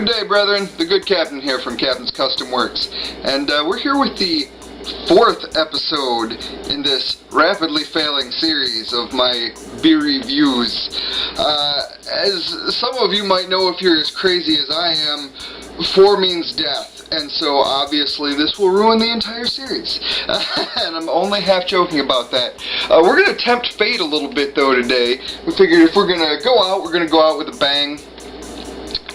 Good day, brethren. The good captain here from Captain's Custom Works. And we're here with the 4th episode in this rapidly failing series of my Beery reviews. As some of you might know if you're as crazy as I am, 4 means death. And so obviously this will ruin the entire series. And I'm only half joking about that. We're going to tempt fate a little bit though today. We figured if we're going to go out, we're going to go out with a bang.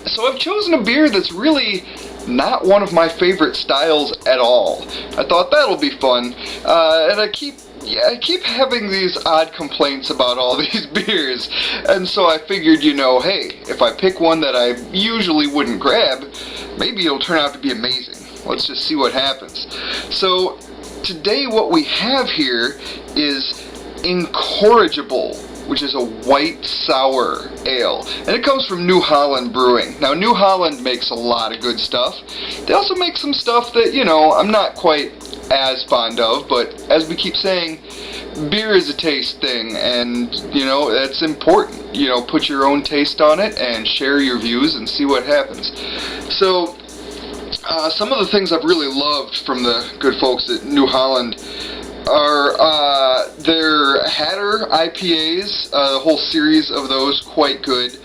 So I've chosen a beer that's really not one of my favorite styles at all. I thought that'll be fun, and I keep having these odd complaints about all these beers, and so I figured, you know, hey, if I pick one that I usually wouldn't grab, maybe it'll turn out to be amazing. Let's just see what happens. So today what we have here is Incorrigible, which is a white sour ale, and it comes from New Holland Brewing. Now, New Holland makes a lot of good stuff. They also make some stuff that, you know, I'm not quite as fond of, but as we keep saying, beer is a taste thing, and, you know, that's important. You know, put your own taste on it and share your views and see what happens. So, some of the things I've really loved from the good folks at New Holland are their Hatter IPAs, a whole series of those, quite good.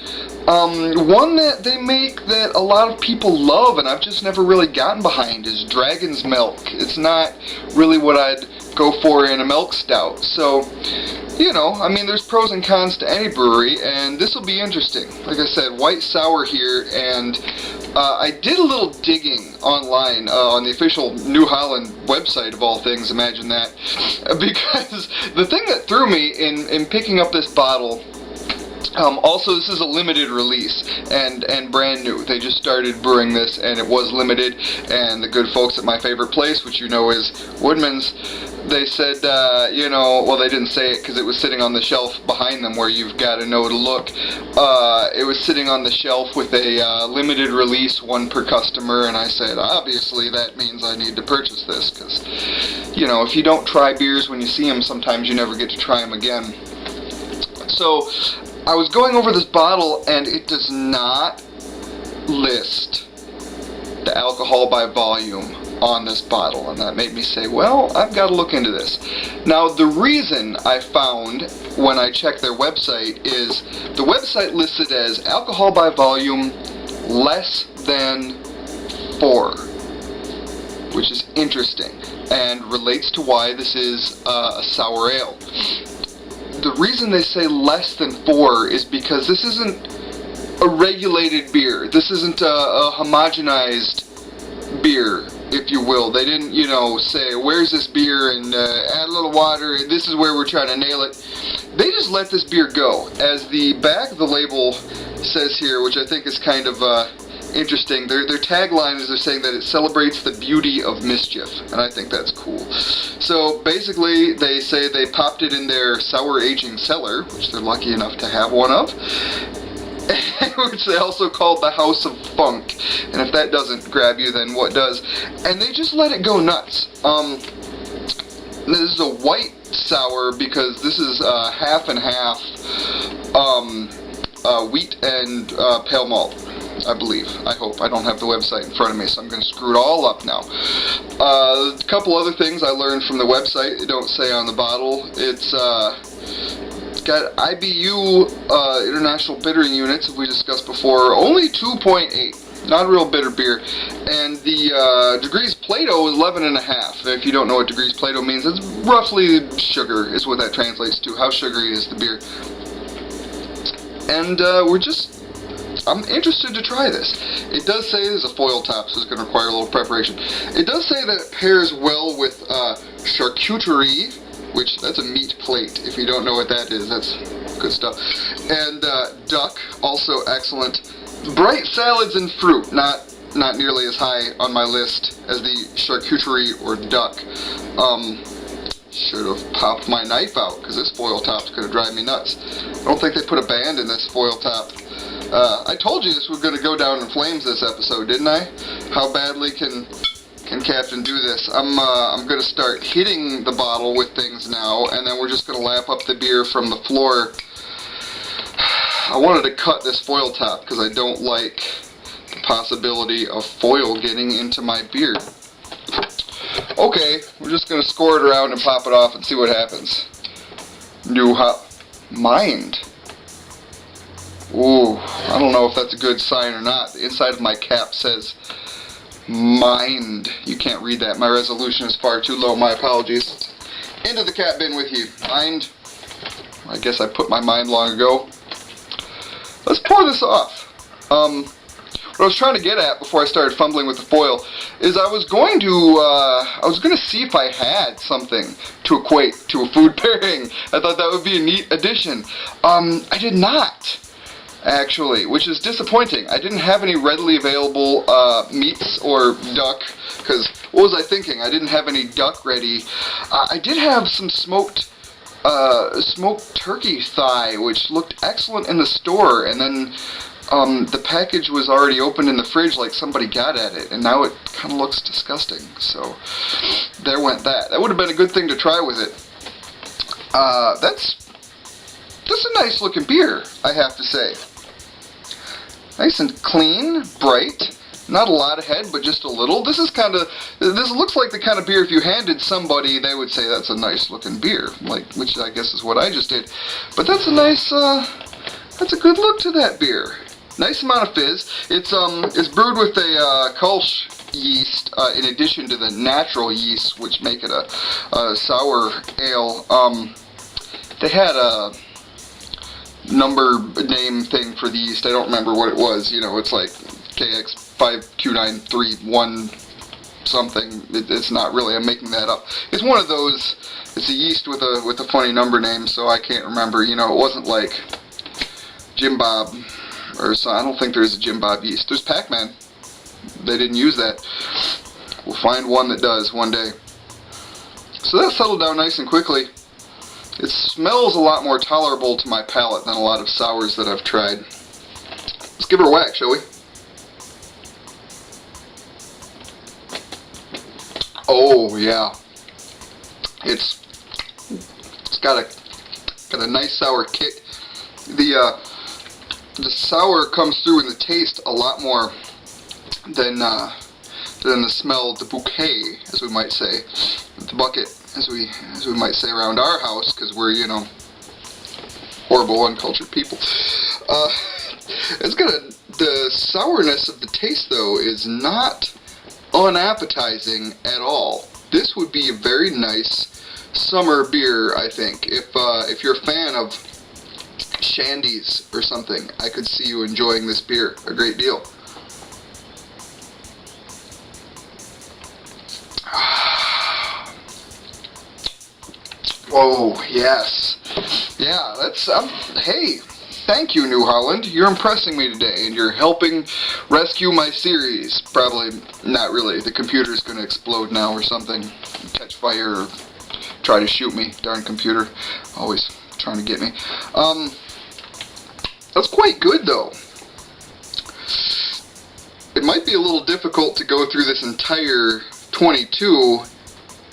One that they make that a lot of people love and I've just never really gotten behind is Dragon's Milk. It's not really what I'd go for in a milk stout. So, you know, I mean, there's pros and cons to any brewery, and this will be interesting. Like I said, white sour here, and I did a little digging online on the official New Holland website, of all things, imagine that, because the thing that threw me in picking up this bottle, also this is a limited release and brand new. They just started brewing this and it was limited, and the good folks at my favorite place, which you know is Woodman's, they said, you know, well, they didn't say it because it was sitting on the shelf behind them where you've got to know to look. It was sitting on the shelf with a limited release, 1 per customer, and I said, obviously that means I need to purchase this because, you know, if you don't try beers when you see them, sometimes you never get to try them again. So I was going over this bottle and it does not list the alcohol by volume on this bottle, and that made me say, well, I've got to look into this. Now, the reason I found when I checked their website is the website listed as alcohol by volume less than 4, which is interesting and relates to why this is a sour ale. The reason they say less than 4 is because this isn't a regulated beer. This isn't a homogenized beer, if you will. They didn't, you know, say, where's this beer, and add a little water, this is where we're trying to nail it. They just let this beer go. As the back of the label says here, which I think is kind of interesting, their tagline is they're saying that it celebrates the beauty of mischief, and I think that's cool. So basically they say they popped it in their sour aging cellar, which they're lucky enough to have one of, which they also called the House of Funk, and if that doesn't grab you, then what does? And they just let it go nuts. This is a white sour because this is half and half wheat and pale malt, I believe. I hope. I don't have the website in front of me, so I'm going to screw it all up now. A couple other things I learned from the website. They don't say on the bottle. It's got IBU, International Bittering Units, as we discussed before, only 2.8. Not a real bitter beer. And the degrees Plato is 11.5. If you don't know what degrees Plato means, it's roughly sugar is what that translates to. How sugary is the beer? And I'm interested to try this. It does say there's a foil top, so it's going to require a little preparation. It does say that it pairs well with charcuterie, which, that's a meat plate. If you don't know what that is, that's good stuff. And duck, also excellent. Bright salads and fruit, not nearly as high on my list as the charcuterie or duck. Should have popped my knife out, because this foil top's going to drive me nuts. I don't think they put a band in this foil top. I told you this was going to go down in flames this episode, didn't I? How badly can Captain do this? I'm going to start hitting the bottle with things now, and then we're just going to lap up the beer from the floor. I wanted to cut this foil top because I don't like the possibility of foil getting into my beer. Okay, we're just going to score it around and pop it off and see what happens. Mind. Ooh, I don't know if that's a good sign or not. The inside of my cap says mind. You can't read that. My resolution is far too low. My apologies. Into the cat bin with you. Mind. I guess I put my mind long ago. Let's pour this off. What I was trying to get at before I started fumbling with the foil is I was going to see if I had something to equate to a food pairing. I thought that would be a neat addition. I did not, actually, which is disappointing. I didn't have any readily available meats or duck, because what was I thinking? I didn't have any duck ready. I did have some smoked turkey thigh, which looked excellent in the store, and then the package was already opened in the fridge like somebody got at it, and now it kind of looks disgusting. So there went that. That would have been a good thing to try with it. That's a nice looking beer, I have to say. Nice and clean, bright. Not a lot of head, but just a little. This looks like the kind of beer if you handed somebody, they would say that's a nice looking beer, which I guess is what I just did. But that's a nice, that's a good look to that beer. Nice amount of fizz. It's brewed with a Kolsch yeast in addition to the natural yeast, which make it a sour ale. They had a name thing for the yeast. I don't remember what it was. You know, it's like KX52931 something. It's not really. I'm making that up. It's one of those. It's a yeast with a funny number name, so I can't remember. You know, it wasn't like Jim Bob. Or so, I don't think there's a Jim Bob yeast. There's Pac-Man. They didn't use that. We'll find one that does one day. So that settled down nice and quickly. It smells a lot more tolerable to my palate than a lot of sours that I've tried. Let's give her a whack, shall we? Oh yeah. It's got a nice sour kick. The sour comes through in the taste a lot more than the smell, the bouquet, as we might say, the bucket, as we might say around our house, because we're, you know, horrible, uncultured people. The sourness of the taste, though, is not unappetizing at all. This would be a very nice summer beer, I think. If you're a fan of shandies or something, I could see you enjoying this beer a great deal. Oh yes, yeah. Hey, thank you, New Holland. You're impressing me today, and you're helping rescue my series. Probably not really. The computer's going to explode now or something, catch fire, or try to shoot me. Darn computer, always trying to get me. That's quite good, though. It might be a little difficult to go through this entire 22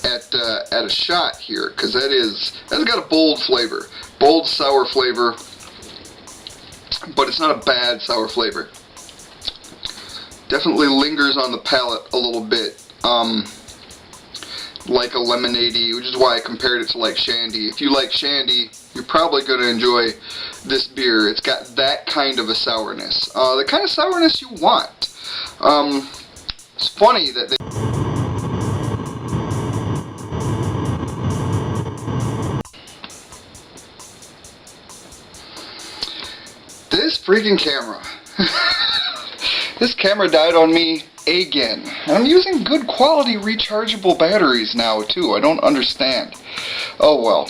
at a shot here, because that's got a bold flavor, bold sour flavor, but it's not a bad sour flavor. Definitely lingers on the palate a little bit, like a lemonade-y, which is why I compared it to like shandy. If you like shandy, you're probably going to enjoy this beer. It's got that kind of a sourness, the kind of sourness you want. It's funny that this freaking camera. This camera died on me again. I'm using good quality rechargeable batteries now too. I don't understand. Oh well.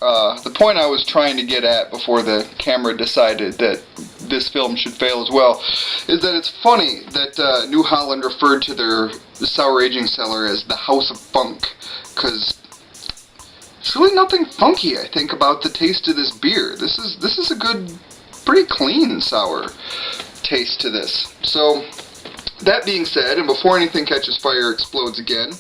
The point I was trying to get at before the camera decided that this film should fail as well is that it's funny that New Holland referred to their sour aging cellar as the House of Funk, because there's really nothing funky, I think, about the taste of this beer. This is a good, pretty clean sour taste to this. So that being said, and before anything catches fire, explodes again,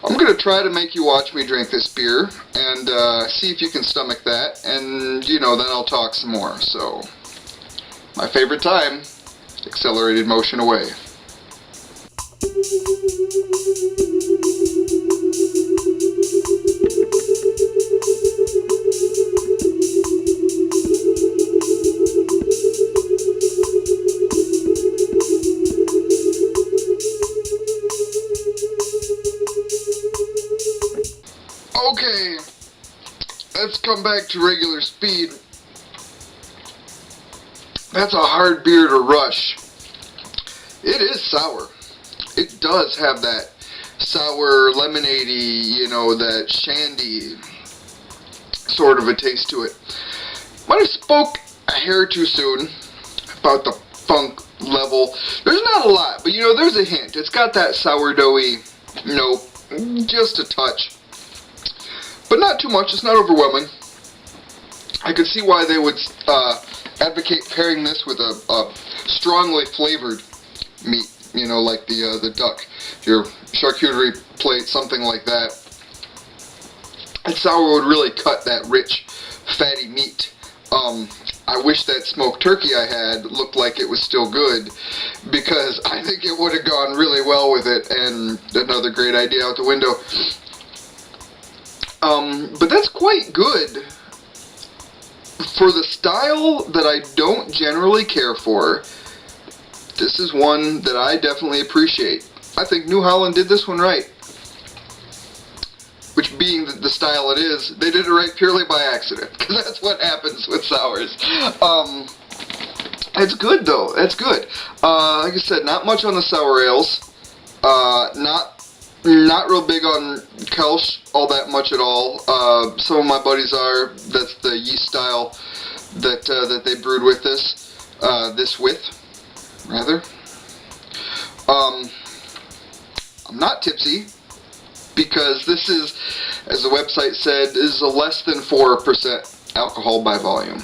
I'm going to try to make you watch me drink this beer and see if you can stomach that, and, you know, then I'll talk some more. So, my favorite time, accelerated motion away. Okay, let's come back to regular speed. That's a hard beer to rush. It is sour. It does have that sour, lemonade-y, you know, that shandy sort of a taste to it. Might have spoke a hair too soon about the funk level. There's not a lot, but you know, there's a hint. It's got that sourdoughy note, just a touch. But not too much, it's not overwhelming. I could see why they would advocate pairing this with a strongly flavored meat, you know, like the duck, your charcuterie plate, something like that. And sour would really cut that rich, fatty meat. I wish that smoked turkey I had looked like it was still good, because I think it would have gone really well with it, and another great idea out the window. But that's quite good for the style that I don't generally care for. This is one that I definitely appreciate. I think New Holland did this one right. Which, being the style it is, they did it right purely by accident, because that's what happens with sours. It's good though, it's good. Like I said, not much on the sour ales. Not real big on Kelch all that much at all. Some of my buddies are. That's the yeast style that they brewed with this. Rather. I'm not tipsy, because this is, as the website said, is a less than 4% alcohol by volume.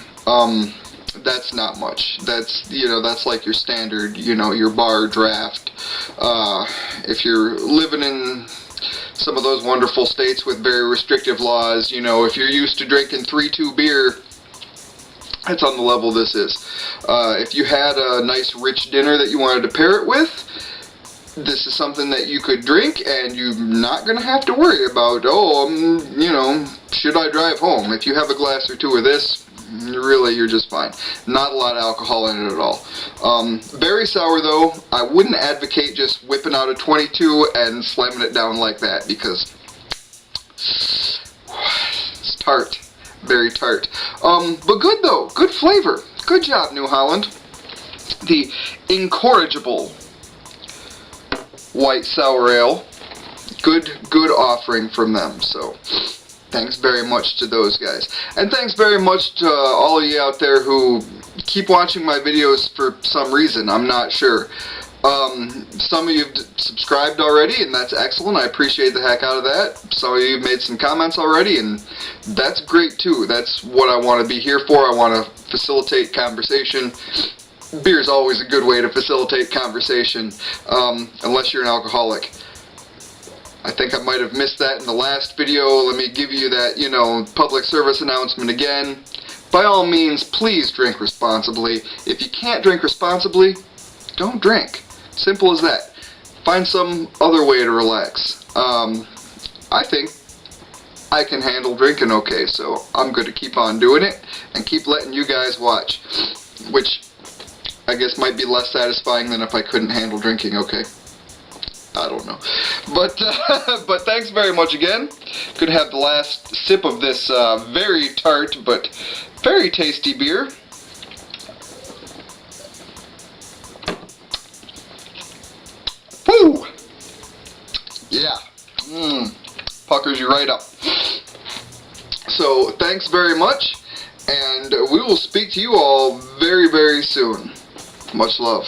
That's not much. That's, you know, that's like your standard, you know, your bar draft. If you're living in some of those wonderful states with very restrictive laws, you know, if you're used to drinking 3-2 beer, that's on the level this is. If you had a nice rich dinner that you wanted to pair it with, this is something that you could drink, and you're not going to have to worry about, you know, should I drive home? If you have a glass or two of this, really, you're just fine. Not a lot of alcohol in it at all. Very sour though. I wouldn't advocate just whipping out a 22 and slamming it down like that, because it's tart. Very tart. But good though. Good flavor. Good job, New Holland. The Incorrigible white sour ale. Good offering from them. So thanks very much to those guys. And thanks very much to all of you out there who keep watching my videos for some reason. I'm not sure. Some of you have subscribed already, and that's excellent. I appreciate the heck out of that. Some of you have made some comments already, and that's great too. That's what I want to be here for. I want to facilitate conversation. Beer is always a good way to facilitate conversation, unless you're an alcoholic. I think I might have missed that in the last video. Let me give you that, you know, public service announcement again. By all means, please drink responsibly. If you can't drink responsibly, don't drink. Simple as that. Find some other way to relax. I think I can handle drinking okay, so I'm going to keep on doing it and keep letting you guys watch, which I guess might be less satisfying than if I couldn't handle drinking okay. I don't know. But thanks very much again. Could have the last sip of this very tart but very tasty beer. Woo! Yeah. Puckers you right up. So thanks very much, and we will speak to you all very, very soon. Much love.